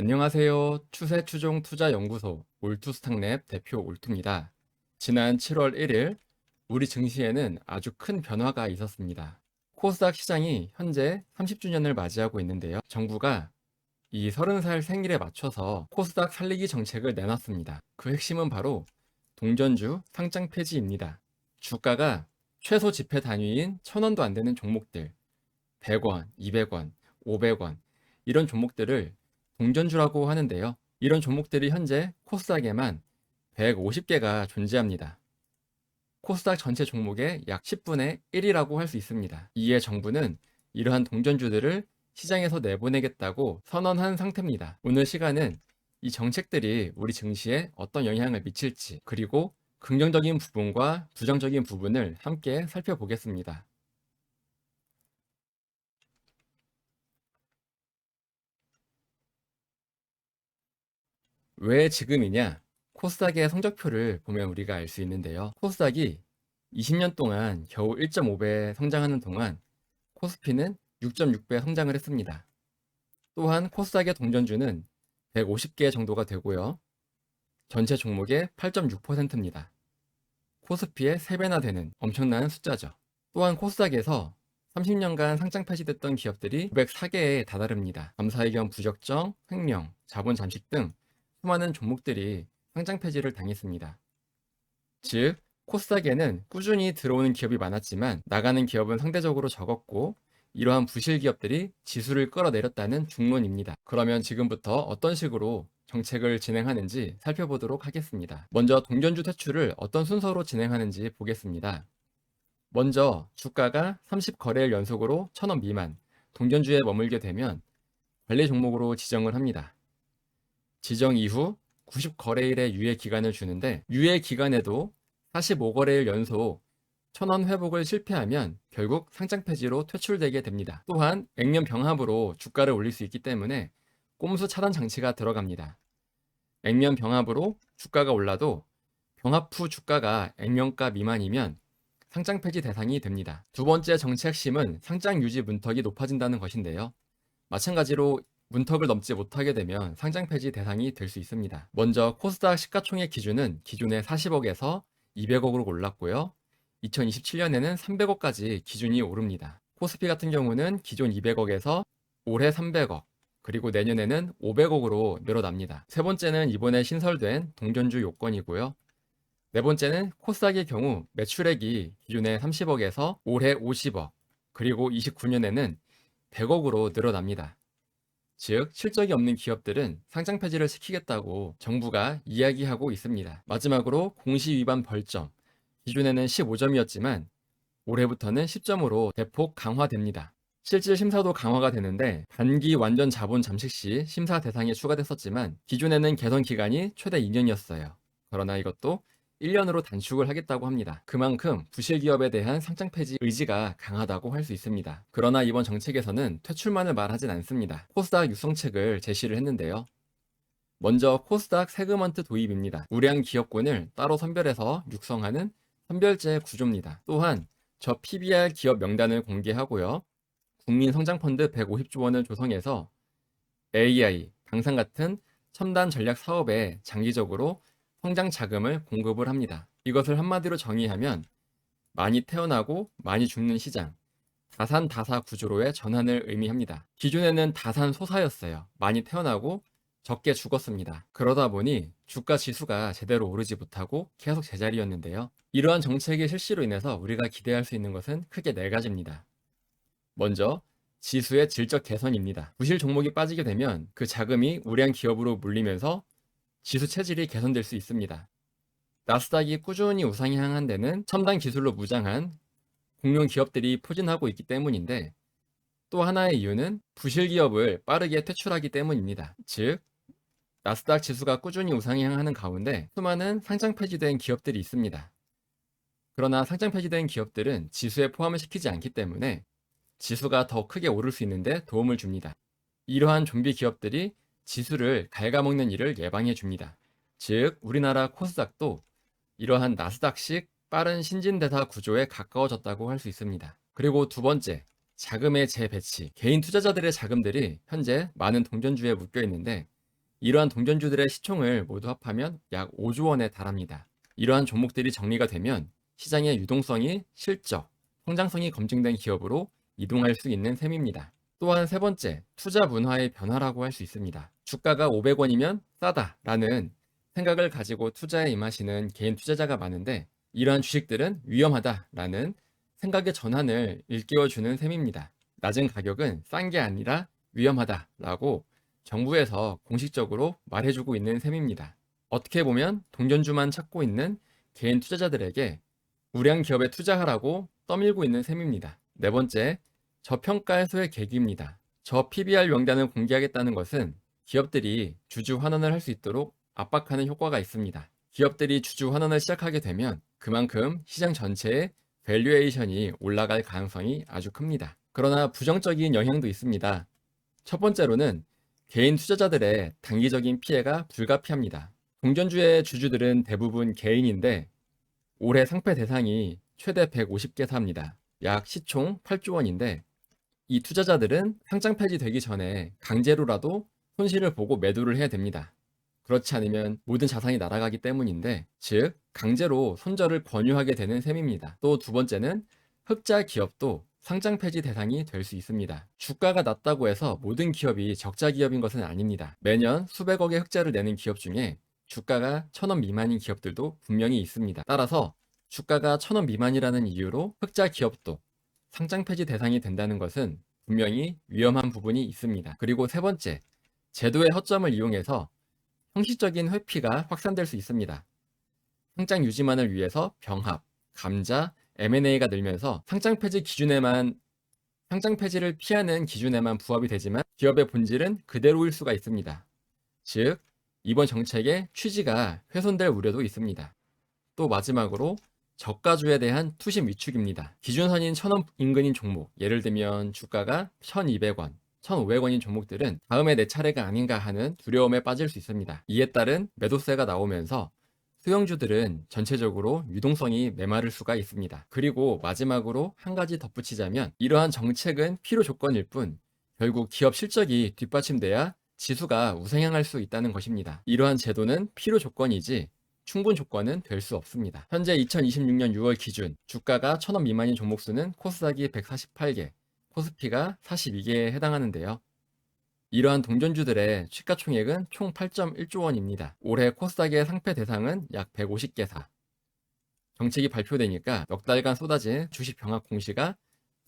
안녕하세요. 추세 추종 투자 연구소 올투스탁랩 대표 올투입니다. 지난 7월 1일 우리 증시에는 아주 큰 변화가 있었습니다. 코스닥 시장이 현재 30주년을 맞이하고 있는데요. 정부가 이 30살 생일에 맞춰서 코스닥 살리기 정책을 내놨습니다. 그 핵심은 바로 동전주 상장 폐지입니다. 주가가 최소 지폐 단위인 1000원도 안 되는 종목들, 100원, 200원, 500원 이런 종목들을 동전주라고 하는데요. 이런 종목들이 현재 코스닥에만 150개가 존재합니다. 코스닥 전체 종목의 약 10분의 1이라고 할 수 있습니다. 이에 정부는 이러한 동전주들을 시장에서 내보내겠다고 선언한 상태입니다. 오늘 시간은 이 정책들이 우리 증시에 어떤 영향을 미칠지, 그리고 긍정적인 부분과 부정적인 부분을 함께 살펴보겠습니다. 왜 지금이냐? 코스닥의 성적표를 보면 우리가 알 수 있는데요. 코스닥이 20년 동안 겨우 1.5배 성장하는 동안 코스피는 6.6배 성장을 했습니다. 또한 코스닥의 동전주는 150개 정도가 되고요. 전체 종목의 8.6%입니다. 코스피의 3배나 되는 엄청난 숫자죠. 또한 코스닥에서 30년간 상장 폐지됐던 기업들이 904개에 다다릅니다. 감사의견 부적정, 횡령, 자본 잠식 등 수많은 종목들이 상장 폐지를 당했습니다. 즉, 코스닥에는 꾸준히 들어오는 기업이 많았지만 나가는 기업은 상대적으로 적었고 이러한 부실 기업들이 지수를 끌어내렸다는 중론입니다. 그러면 지금부터 어떤 식으로 정책을 진행하는지 살펴보도록 하겠습니다. 먼저 동전주 퇴출을 어떤 순서로 진행하는지 보겠습니다. 먼저 주가가 30거래일 연속으로 1000원 미만 동전주에 머물게 되면 관리 종목으로 지정을 합니다. 지정 이후 90거래일의 유예 기간을 주는데 유예 기간에도 45거래일 연속 1000원 회복을 실패하면 결국 상장 폐지로 퇴출되게 됩니다. 또한 액면 병합으로 주가를 올릴 수 있기 때문에 꼼수 차단 장치가 들어갑니다. 액면 병합으로 주가가 올라도 병합 후 주가가 액면가 미만이면 상장 폐지 대상이 됩니다. 두 번째 정책 핵심은 상장 유지 문턱이 높아진다는 것인데요. 마찬가지로 문턱을 넘지 못하게 되면 상장 폐지 대상이 될 수 있습니다. 먼저 코스닥 시가총액 기준은 기존의 40억에서 200억으로 올랐고요. 2027년에는 300억까지 기준이 오릅니다. 코스피 같은 경우는 기존 200억에서 올해 300억, 그리고 내년에는 500억으로 늘어납니다. 세 번째는 이번에 신설된 동전주 요건이고요. 네 번째는 코스닥의 경우 매출액이 기존의 30억에서 올해 50억, 그리고 29년에는 100억으로 늘어납니다. 즉, 실적이 없는 기업들은 상장 폐지를 시키겠다고 정부가 이야기하고 있습니다. 마지막으로 공시 위반 벌점. 기존에는 15점이었지만 올해부터는 10점으로 대폭 강화됩니다. 실질 심사도 강화가 되는데 단기 완전 자본 잠식 시 심사 대상에 추가됐었지만 기존에는 개선 기간이 최대 2년이었어요. 그러나 이것도 1년으로 단축을 하겠다고 합니다. 그만큼 부실 기업에 대한 상장 폐지 의지가 강하다고 할 수 있습니다. 그러나 이번 정책에서는 퇴출만을 말하진 않습니다. 코스닥 육성책을 제시를 했는데요. 먼저 코스닥 세그먼트 도입입니다. 우량 기업군을 따로 선별해서 육성하는 선별제 구조입니다. 또한 저 PBR 기업 명단을 공개하고요. 국민성장펀드 150조 원을 조성해서 AI, 방산 같은 첨단 전략 사업에 장기적으로 성장 자금을 공급을 합니다. 이것을 한마디로 정의하면 많이 태어나고 많이 죽는 시장, 다산다사 구조로의 전환을 의미합니다. 기존에는 다산소사였어요. 많이 태어나고 적게 죽었습니다. 그러다 보니 주가 지수가 제대로 오르지 못하고 계속 제자리였는데요. 이러한 정책의 실시로 인해서 우리가 기대할 수 있는 것은 크게 네 가지입니다. 먼저 지수의 질적 개선입니다. 부실 종목이 빠지게 되면 그 자금이 우량 기업으로 몰리면서 지수 체질이 개선될 수 있습니다. 나스닥이 꾸준히 우상향한 데는 첨단 기술로 무장한 공룡 기업들이 포진하고 있기 때문인데 또 하나의 이유는 부실 기업을 빠르게 퇴출하기 때문입니다. 즉, 나스닥 지수가 꾸준히 우상향하는 가운데 수많은 상장 폐지된 기업들이 있습니다. 그러나 상장 폐지된 기업들은 지수에 포함을 시키지 않기 때문에 지수가 더 크게 오를 수 있는데 도움을 줍니다. 이러한 좀비 기업들이 지수를 갉아먹는 일을 예방해 줍니다. 즉, 우리나라 코스닥도 이러한 나스닥식 빠른 신진대사 구조에 가까워졌다고 할 수 있습니다. 그리고 두 번째, 자금의 재배치. 개인 투자자들의 자금들이 현재 많은 동전주에 묶여 있는데 이러한 동전주들의 시총을 모두 합하면 약 5조 원에 달합니다. 이러한 종목들이 정리가 되면 시장의 유동성이 실적, 성장성이 검증된 기업으로 이동할 수 있는 셈입니다. 또한 세 번째, 투자 문화의 변화라고 할 수 있습니다. 주가가 500원이면 싸다라는 생각을 가지고 투자에 임하시는 개인 투자자가 많은데, 이러한 주식들은 위험하다라는 생각의 전환을 일깨워주는 셈입니다. 낮은 가격은 싼 게 아니라 위험하다라고 정부에서 공식적으로 말해주고 있는 셈입니다. 어떻게 보면 동전주만 찾고 있는 개인 투자자들에게 우량 기업에 투자하라고 떠밀고 있는 셈입니다. 네 번째, 저평가 해소의 계기입니다. 저 PBR 명단을 공개하겠다는 것은 기업들이 주주 환원을 할 수 있도록 압박하는 효과가 있습니다. 기업들이 주주 환원을 시작하게 되면 그만큼 시장 전체의 밸류에이션이 올라갈 가능성이 아주 큽니다. 그러나 부정적인 영향도 있습니다. 첫 번째로는 개인 투자자들의 단기적인 피해가 불가피합니다. 동전주의 주주들은 대부분 개인인데 올해 상패 대상이 최대 150개사입니다. 약 시총 8조 원인데 이 투자자들은 상장 폐지되기 전에 강제로라도 손실을 보고 매도를 해야 됩니다. 그렇지 않으면 모든 자산이 날아가기 때문인데, 즉 강제로 손절을 권유하게 되는 셈입니다. 또 두 번째는 흑자 기업도 상장 폐지 대상이 될 수 있습니다. 주가가 낮다고 해서 모든 기업이 적자 기업인 것은 아닙니다. 매년 수백억의 흑자를 내는 기업 중에 주가가 1,000원 미만인 기업들도 분명히 있습니다. 따라서 주가가 1,000원 미만이라는 이유로 흑자 기업도 상장 폐지 대상이 된다는 것은 분명히 위험한 부분이 있습니다. 그리고 세 번째, 제도의 허점을 이용해서 형식적인 회피가 확산될 수 있습니다. 상장 유지만을 위해서 병합, 감자, M&A가 늘면서 상장 폐지를 피하는 기준에만 부합이 되지만 기업의 본질은 그대로일 수가 있습니다. 즉, 이번 정책의 취지가 훼손될 우려도 있습니다. 또 마지막으로 저가주에 대한 투심 위축입니다. 기준선인 1,000원 인근인 종목, 예를 들면 주가가 1,200원, 1,500원인 종목들은 다음에 내 차례가 아닌가 하는 두려움에 빠질 수 있습니다. 이에 따른 매도세가 나오면서 소형주들은 전체적으로 유동성이 메마를 수가 있습니다. 그리고 마지막으로 한 가지 덧붙이자면 이러한 정책은 필요 조건일 뿐 결국 기업 실적이 뒷받침돼야 지수가 우상향할 수 있다는 것입니다. 이러한 제도는 필요 조건이지 충분 조건은 될 수 없습니다. 현재 2026년 6월 기준 주가가 1,000원 미만인 종목수는 코스닥이 148개, 코스피가 42개에 해당하는데요. 이러한 동전주들의 시가총액은 총 8.1조 원입니다. 올해 코스닥의 상패 대상은 약 150개사. 정책이 발표되니까 넉 달간 쏟아진 주식 병합 공시가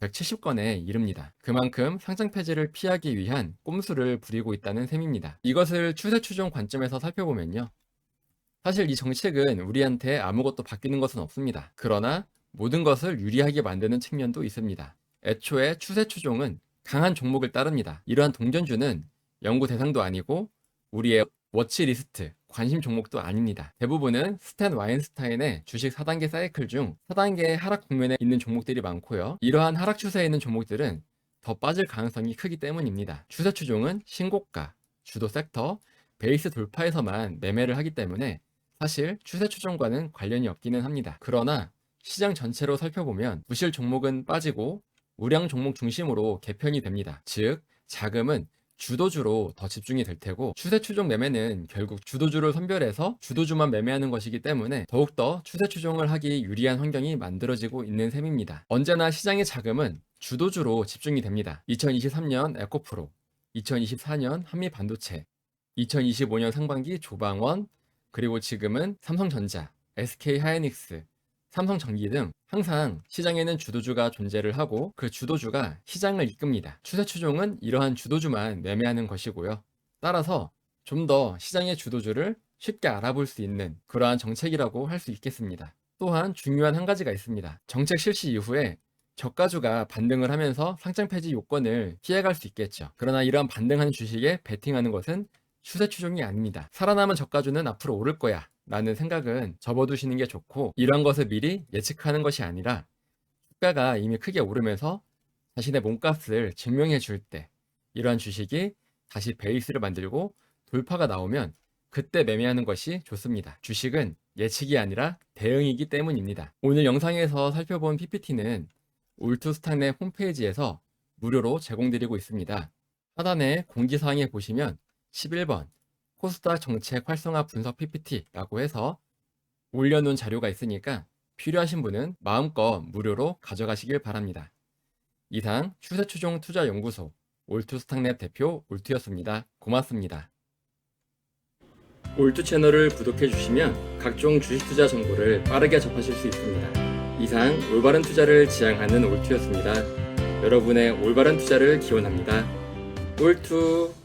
170건에 이릅니다. 그만큼 상장 폐지를 피하기 위한 꼼수를 부리고 있다는 셈입니다. 이것을 추세 추종 관점에서 살펴보면요. 사실 이 정책은 우리한테 아무것도 바뀌는 것은 없습니다. 그러나 모든 것을 유리하게 만드는 측면도 있습니다. 애초에 추세 추종은 강한 종목을 따릅니다. 이러한 동전주는 연구 대상도 아니고 우리의 워치리스트, 관심 종목도 아닙니다. 대부분은 스탠 와인스타인의 주식 4단계 사이클 중 4단계의 하락 국면에 있는 종목들이 많고요. 이러한 하락 추세에 있는 종목들은 더 빠질 가능성이 크기 때문입니다. 추세 추종은 신고가, 주도 섹터, 베이스 돌파에서만 매매를 하기 때문에 사실 추세 추종과는 관련이 없기는 합니다. 그러나 시장 전체로 살펴보면 부실 종목은 빠지고 우량 종목 중심으로 개편이 됩니다. 즉, 자금은 주도주로 더 집중이 될 테고 추세 추종 매매는 결국 주도주를 선별해서 주도주만 매매하는 것이기 때문에 더욱더 추세 추종을 하기 유리한 환경이 만들어지고 있는 셈입니다. 언제나 시장의 자금은 주도주로 집중이 됩니다. 2023년 에코프로, 2024년 한미반도체, 2025년 상반기 조방원, 그리고 지금은 삼성전자, SK하이닉스, 삼성전기 등 항상 시장에는 주도주가 존재를 하고 그 주도주가 시장을 이끕니다. 추세 추종은 이러한 주도주만 매매하는 것이고요. 따라서 좀 더 시장의 주도주를 쉽게 알아볼 수 있는 그러한 정책이라고 할 수 있겠습니다. 또한 중요한 한 가지가 있습니다. 정책 실시 이후에 저가주가 반등을 하면서 상장 폐지 요건을 피해갈 수 있겠죠. 그러나 이러한 반등하는 주식에 베팅하는 것은 추세 추종이 아닙니다. 살아남은 저가주는 앞으로 오를 거야 라는 생각은 접어두시는 게 좋고, 이런 것을 미리 예측하는 것이 아니라 주가가 이미 크게 오르면서 자신의 몸값을 증명해 줄 때 이러한 주식이 다시 베이스를 만들고 돌파가 나오면 그때 매매하는 것이 좋습니다. 주식은 예측이 아니라 대응이기 때문입니다. 오늘 영상에서 살펴본 PPT는 올투스탁넷 홈페이지에서 무료로 제공드리고 있습니다. 하단에 공지사항에 보시면 11번 코스닥 정책 활성화 분석 PPT라고 해서 올려놓은 자료가 있으니까 필요하신 분은 마음껏 무료로 가져가시길 바랍니다. 이상 추세추종 투자연구소 올투스탁랩 대표 올투였습니다. 고맙습니다. 올투 채널을 구독해 주시면 각종 주식 투자 정보를 빠르게 접하실 수 있습니다. 이상 올바른 투자를 지향하는 올투였습니다. 여러분의 올바른 투자를 기원합니다. 올투